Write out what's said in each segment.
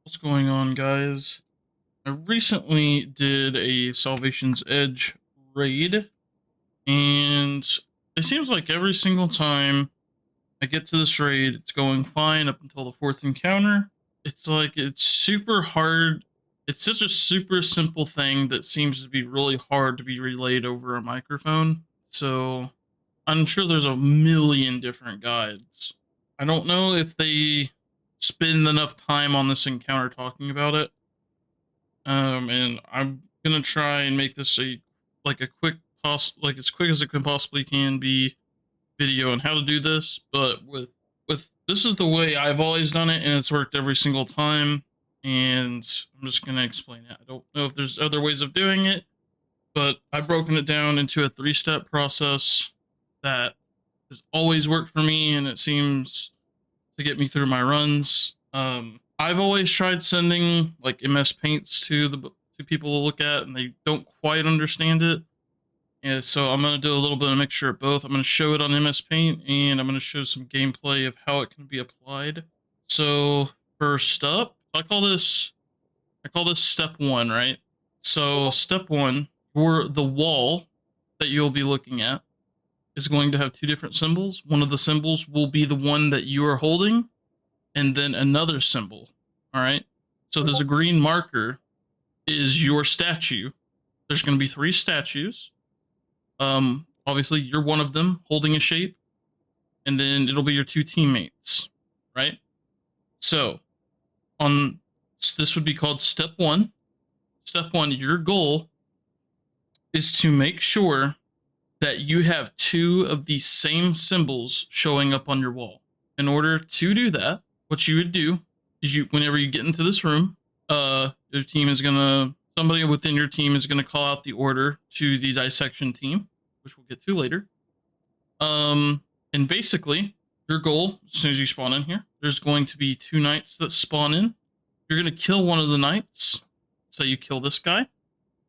What's going on, guys? I recently did a Salvation's Edge raid, and it seems like every single time I get to this raid, it's going fine up until the fourth encounter. It's like it's super hard. It's such a super simple thing that seems to be really hard to be relayed over a microphone. So I'm sure there's a million different guides. I don't know if they spend enough time on this encounter talking about it. And I'm gonna try and make this a quick like as quick as it can possibly can be video on how to do this. But with this is the way I've always done it, and it's worked every single time. And I'm just gonna explain it. I don't know if there's other ways of doing it, but I've broken it down into a 3-step process that has always worked for me, and it seems to get me through my runs. I've always tried sending like MS paints to people to look at, and they don't quite understand it. And so I'm gonna do a little bit of a mixture of both. I'm gonna show it on MS Paint, and I'm gonna show some gameplay of how it can be applied. So first up, I call this step one, right? So step one, for the wall that you'll be looking at is going to have two different symbols. One of the symbols will be the one that you are holding, and then another symbol. All right. So there's a green marker is your statue. There's going to be 3 statues. Obviously you're one of them holding a shape, and then it'll be your 2 teammates, right? So on this would be called step 1. Step 1, your goal is to make sure that you have 2 of the same symbols showing up on your wall. In order to do that, what you would do is whenever you get into this room, your team is gonna, somebody within your team is gonna call out the order to the Dissection team, which we'll get to later. And basically, your goal, as soon as you spawn in here, there's going to be 2 knights that spawn in. You're gonna kill one of the knights. So you kill this guy.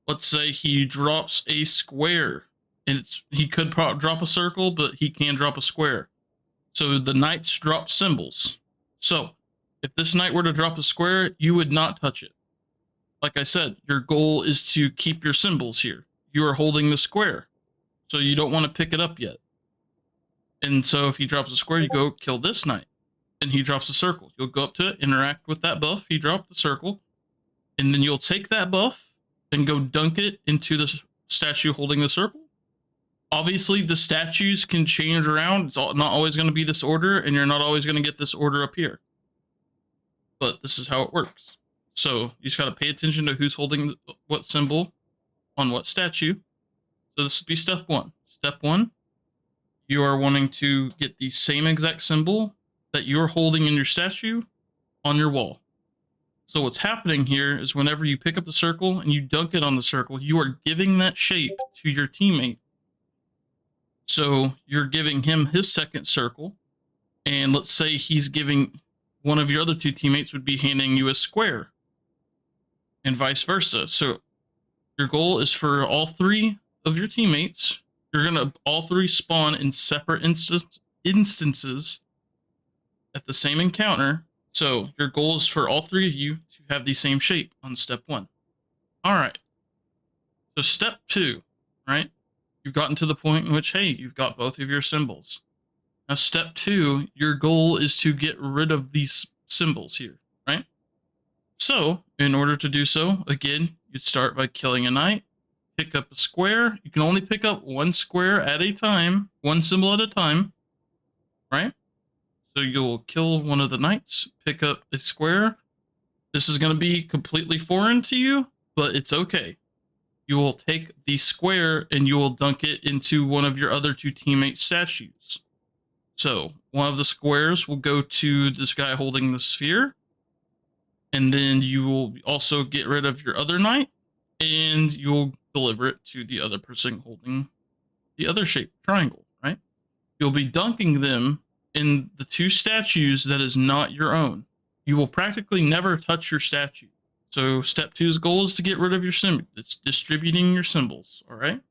Let's say he drops a square, and he could drop a circle, but he can drop a square. So the knights drop symbols. So if this knight were to drop a square, you would not touch it. Like I said, your goal is to keep your symbols here. You are holding the square, so you don't want to pick it up yet. And so if he drops a square, you go kill this knight, and he drops a circle. You'll go up to it, interact with that buff. He dropped the circle, and then you'll take that buff and go dunk it into the statue holding the circle. Obviously, the statues can change around. It's not always going to be this order, and you're not always going to get this order up here. But this is how it works. So you just got to pay attention to who's holding what symbol on what statue. So this would be step 1. Step 1, you are wanting to get the same exact symbol that you're holding in your statue on your wall. So what's happening here is whenever you pick up the circle and you dunk it on the circle, you are giving that shape to your teammate. So you're giving him his second circle, and let's say he's giving one of your other 2 teammates would be handing you a square, and vice versa. So your goal is for all 3 of your teammates, you're gonna all 3 spawn in separate instances at the same encounter. So your goal is for all 3 of you to have the same shape on step 1. All right. So step 2, right? You've gotten to the point in which, hey, you've got both of your symbols. Now, step 2, your goal is to get rid of these symbols here, right? So, in order to do so, again, you'd start by killing a knight, pick up a square. You can only pick up 1 square at a time, 1 symbol at a time, right? So you'll kill one of the knights, pick up a square. This is going to be completely foreign to you, but it's okay. You will take the square and you will dunk it into one of your other 2 teammate statues. So one of the squares will go to this guy holding the sphere, and then you will also get rid of your other knight, and you'll deliver it to the other person holding the other shaped triangle, right? You'll be dunking them in the 2 statues that is not your own. You will practically never touch your statue. So step 2's goal is to get rid of your symbol. It's distributing your symbols, all right?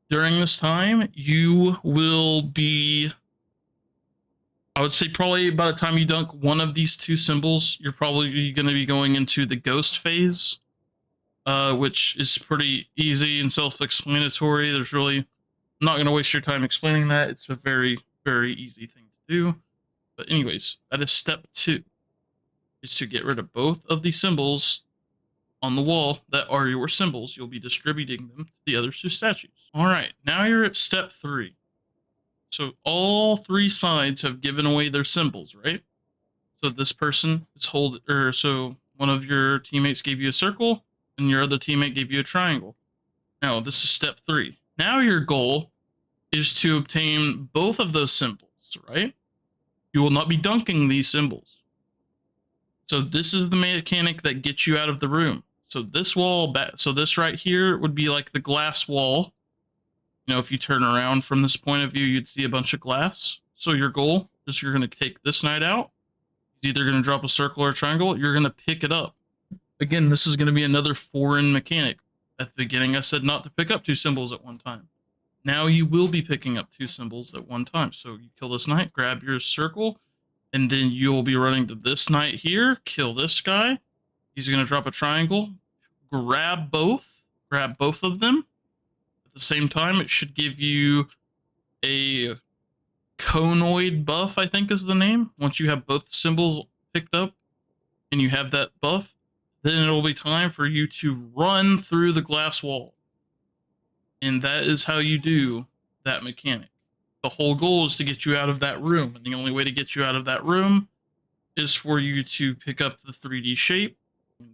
During this time, you will be I would say probably by the time you dunk one of these two symbols, you're probably going to be going into the ghost phase, which is pretty easy and self-explanatory. There's really, I'm not going to waste your time explaining that. It's a very, very easy thing to do. But anyways, that is step 2, is to get rid of both of the symbols on the wall that are your symbols. You'll be distributing them to the other 2 statues. All right, now you're at step 3. So all 3 sides have given away their symbols, right? So this person is so one of your teammates gave you a circle and your other teammate gave you a triangle. Now, this is step 3. Now your goal is to obtain both of those symbols, right? You will not be dunking these symbols. So this is the mechanic that gets you out of the room. So this so this right here would be like the glass wall. You know, if you turn around from this point of view, you'd see a bunch of glass. So your goal is you're going to take this knight out. He's either going to drop a circle or a triangle. You're going to pick it up. Again, this is going to be another foreign mechanic. At the beginning, I said not to pick up 2 symbols at one time. Now you will be picking up 2 symbols at one time. So you kill this knight, grab your circle, and then you'll be running to this knight here, kill this guy. He's going to drop a triangle, grab both of them. At the same time, it should give you a conoid buff, I think is the name. Once you have both symbols picked up and you have that buff, then it'll be time for you to run through the glass wall. And that is how you do that mechanic. The whole goal is to get you out of that room. And the only way to get you out of that room is for you to pick up the 3D shape.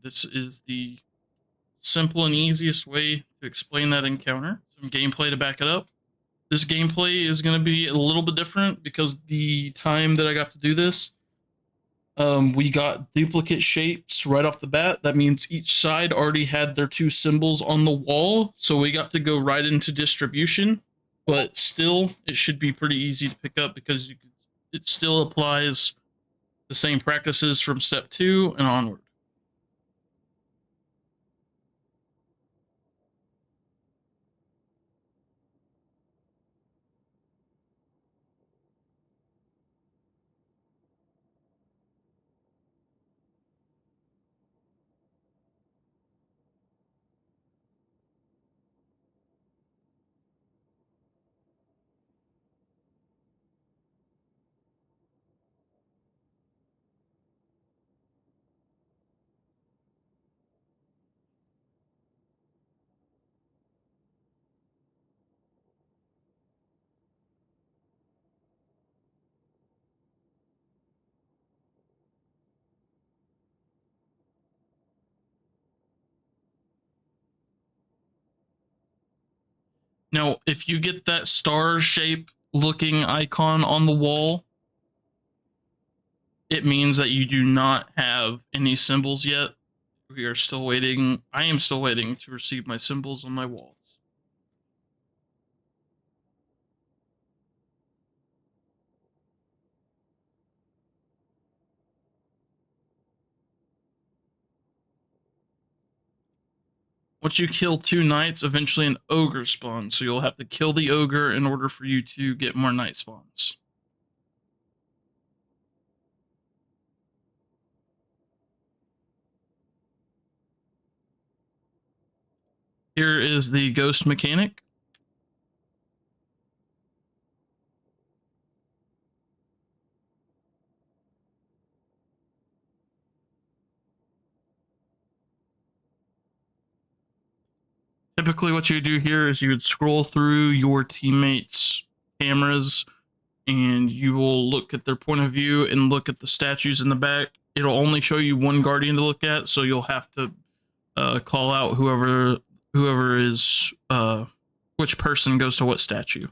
This is the simple and easiest way to explain that encounter. Some gameplay to back it up. This gameplay is going to be a little bit different because the time that I got to do this, we got duplicate shapes right off the bat. That means each side already had their 2 symbols on the wall, so we got to go right into distribution. But still, it should be pretty easy to pick up because it still applies the same practices from step 2 and onward. Now, if you get that star shape looking icon on the wall, it means that you do not have any symbols yet. We are still waiting. I am still waiting to receive my symbols on my walls. Once you kill 2 knights, eventually an ogre spawns. So you'll have to kill the ogre in order for you to get more knight spawns. Here is the ghost mechanic. Typically what you do here is you would scroll through your teammates' cameras and you will look at their point of view and look at the statues in the back. It'll only show you one guardian to look at, so you'll have to call out whoever is which person goes to what statue.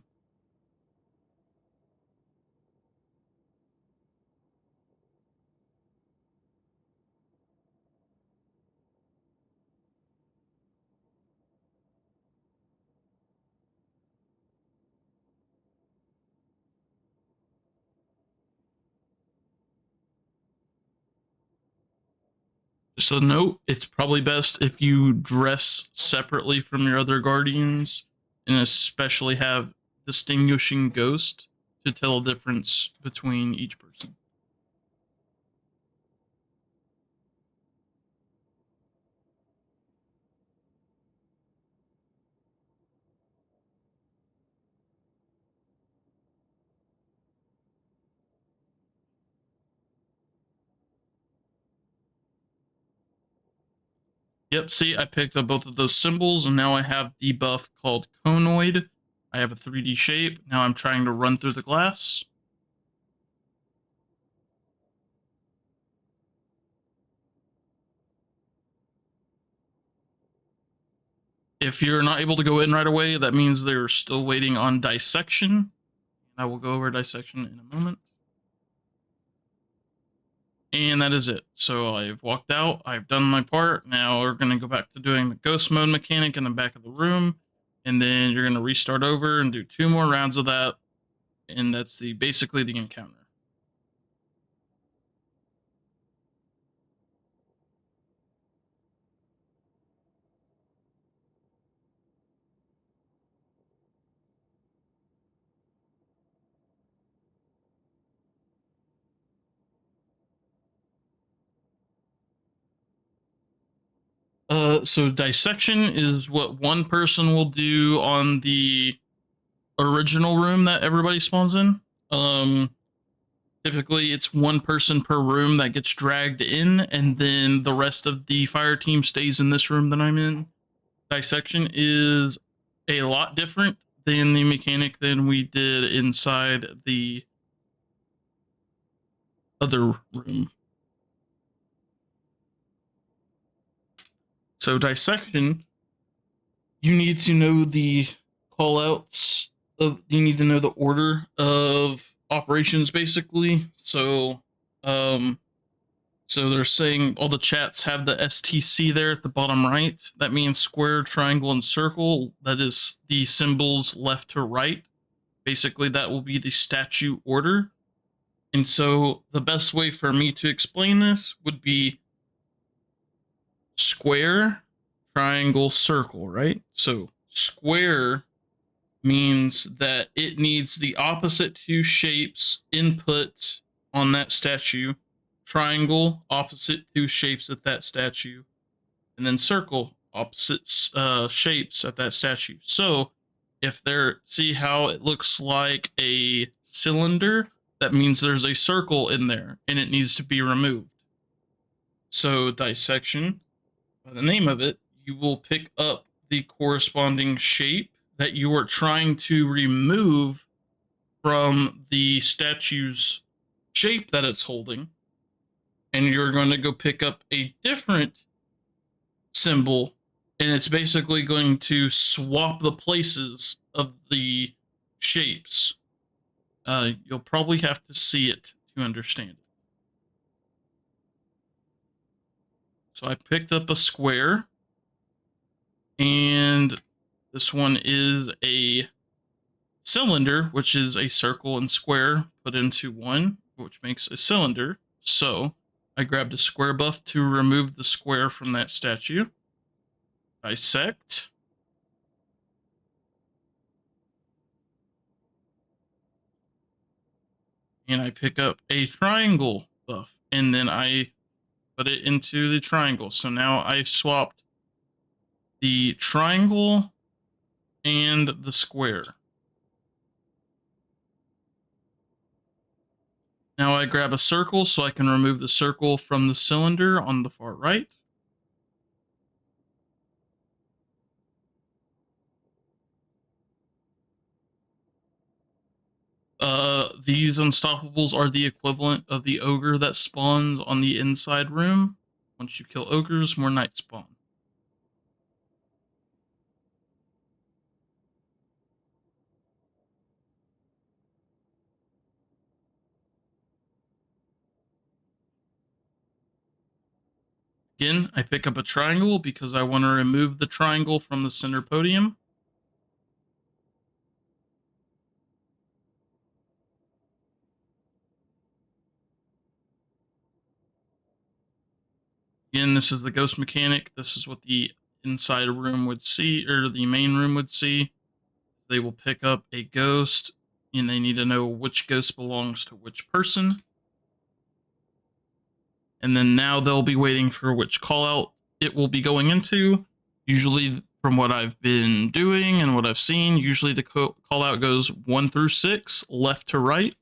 Just a note, it's probably best if you dress separately from your other guardians and especially have distinguishing ghost. to tell the difference between each person. Yep, see, I picked up both of those symbols, and now I have the buff called Conoid. I have a 3D shape. Now I'm trying to run through the glass. If you're not able to go in right away, that means they're still waiting on dissection. I will go over dissection in a moment. And that is it. So I've walked out. I've done my part. Now we're going to go back to doing the ghost mode mechanic in the back of the room. And then you're going to restart over and do 2 more rounds of that. And that's basically the encounter. So dissection is what one person will do on the original room that everybody spawns in. Typically it's one person per room that gets dragged in, and then the rest of the fire team stays in this room that I'm in. Dissection is a lot different than the mechanic than we did inside the other room. So dissection, you need to know the callouts of, you need to know the order of operations basically. So they're saying all the chats have the STC there at the bottom right. That means square, triangle, and circle. That is the symbols left to right. Basically, that will be the statue order. And so the best way for me to explain this would be square, triangle, circle, right? So square means that it needs the opposite 2 shapes input on that statue. Triangle, opposite 2 shapes at that statue. And then circle, opposite shapes at that statue. So if see how it looks like a cylinder, that means there's a circle in there and it needs to be removed. So dissection, by the name of it, you will pick up the corresponding shape that you are trying to remove from the statue's shape that it's holding, and you're going to go pick up a different symbol, and it's basically going to swap the places of the shapes. You'll probably have to see it to understand it. So I picked up a square, and this one is a cylinder, which is a circle and square put into one, which makes a cylinder. So I grabbed a square buff to remove the square from that statue. Dissect. And I pick up a triangle buff, and then I put it into the triangle. So now I swapped the triangle and the square. Now I grab a circle so I can remove the circle from the cylinder on the far right. These unstoppables are the equivalent of the ogre that spawns on the inside room. Once you kill ogres, more knights spawn. Again, I pick up a triangle because I want to remove the triangle from the center podium. Again, this is the ghost mechanic. This is what the inside room would see, or the main room would see. They will pick up a ghost and they need to know which ghost belongs to which person. And then now they'll be waiting for which call out it will be going into. Usually, from what I've been doing and what I've seen, usually the call out goes 1 through 6, left to right.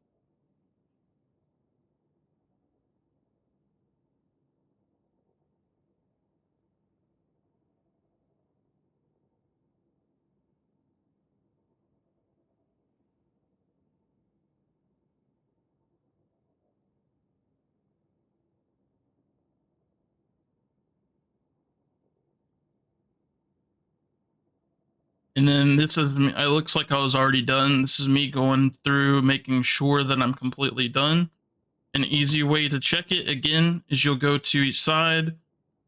And then this is me. It looks like I was already done. This is me going through making sure that I'm completely done. An easy way to check it again is you'll go to each side.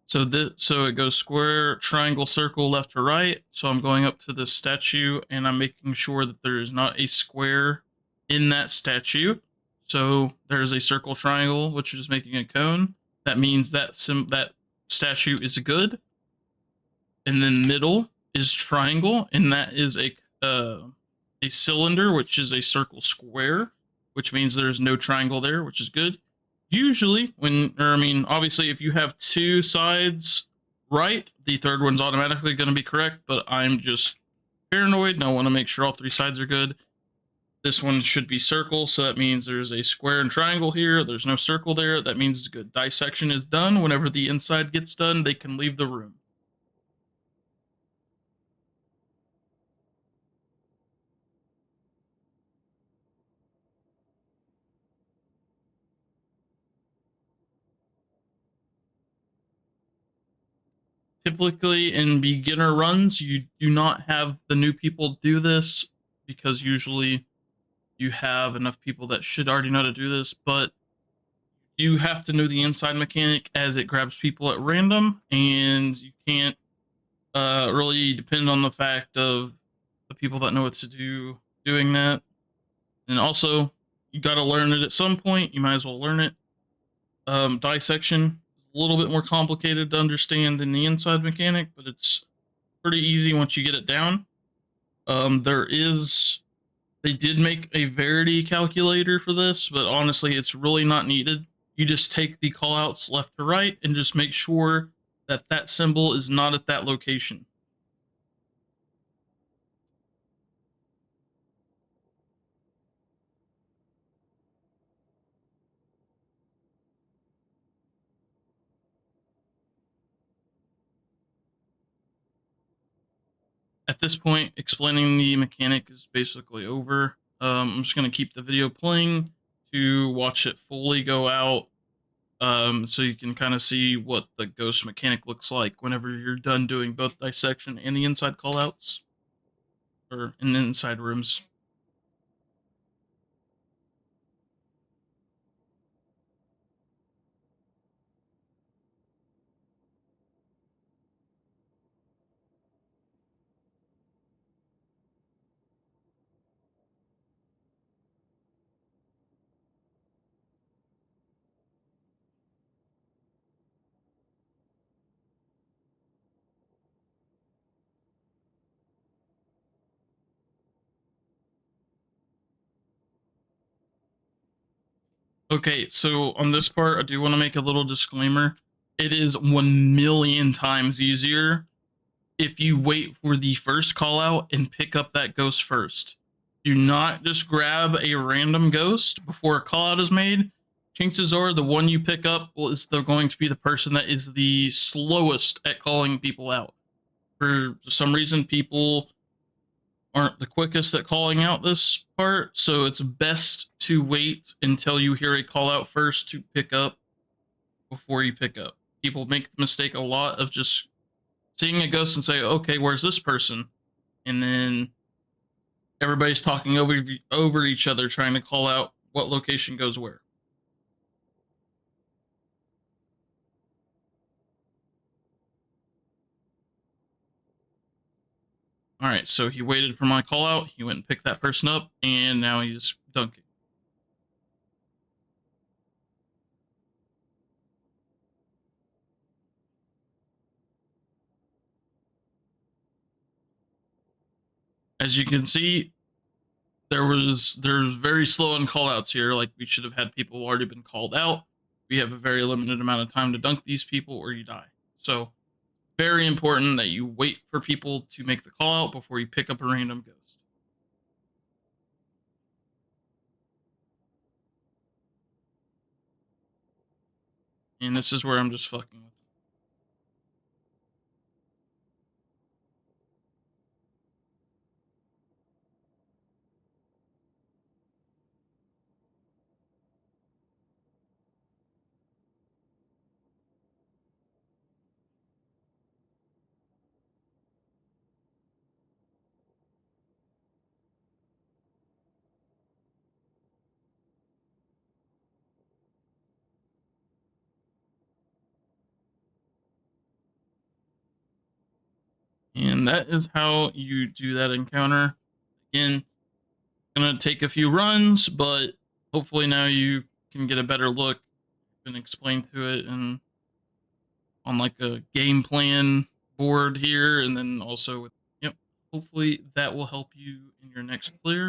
So it goes square, triangle, circle, left to right. So I'm going up to this statue and I'm making sure that there is not a square in that statue. So there's a circle, triangle, which is making a cone. That means that statue is good. And then middle is triangle, and that is a cylinder, which is a circle square, which means there's no triangle there, which is good. Usually, obviously, if you have two sides right, the third one's automatically going to be correct. But I'm just paranoid, and I want to make sure all three sides are good. This one should be circle, so that means there's a square and triangle here. There's no circle there. That means it's good. Dissection is done. Whenever the inside gets done, they can leave the room. Typically in beginner runs, you do not have the new people do this because usually you have enough people that should already know how to do this, but you have to know the inside mechanic as it grabs people at random, and you can't really depend on the fact of the people that know what to do doing that. And also, you got to learn it at some point. You might as well learn it. Dissection is a little bit more complicated to understand than the inside mechanic, but it's pretty easy once you get it down. There is They did make a Verity calculator for this, but honestly, it's really not needed. You just take the callouts left to right and just make sure that that symbol is not at that location. At this point, explaining the mechanic is basically over. I'm just going to keep the video playing to watch it fully go out, so you can kind of see what the ghost mechanic looks like whenever you're done doing both dissection and the inside callouts, or in the inside rooms. Okay, so on this part, I do want to make a little disclaimer. It is 1 million times easier if you wait for the first call out and pick up that ghost first. Do not just grab a random ghost before a call out is made. Chances are the one you pick up is going to be the person that is the slowest at calling people out. For some reason, people aren't the quickest at calling out this part, so it's best to wait until you hear a call out first to pick up before you pick up. People make the mistake a lot of just seeing a ghost and say, "Okay, where's this person?" And then everybody's talking over each other trying to call out what location goes where. All right, so he waited for my call out, he went and picked that person up, and now he's dunking. As you can see, There's very slow on call outs here. Like we should have had people who already been called out. We have a very limited amount of time to dunk these people or you die. So very important that you wait for people to make the call out before you pick up a random ghost. And this is where I'm just fucking with. And that is how you do that encounter. Again, gonna take a few runs, but hopefully now you can get a better look and explain to it and on like a game plan board here, and then also with, yep. Hopefully that will help you in your next clear.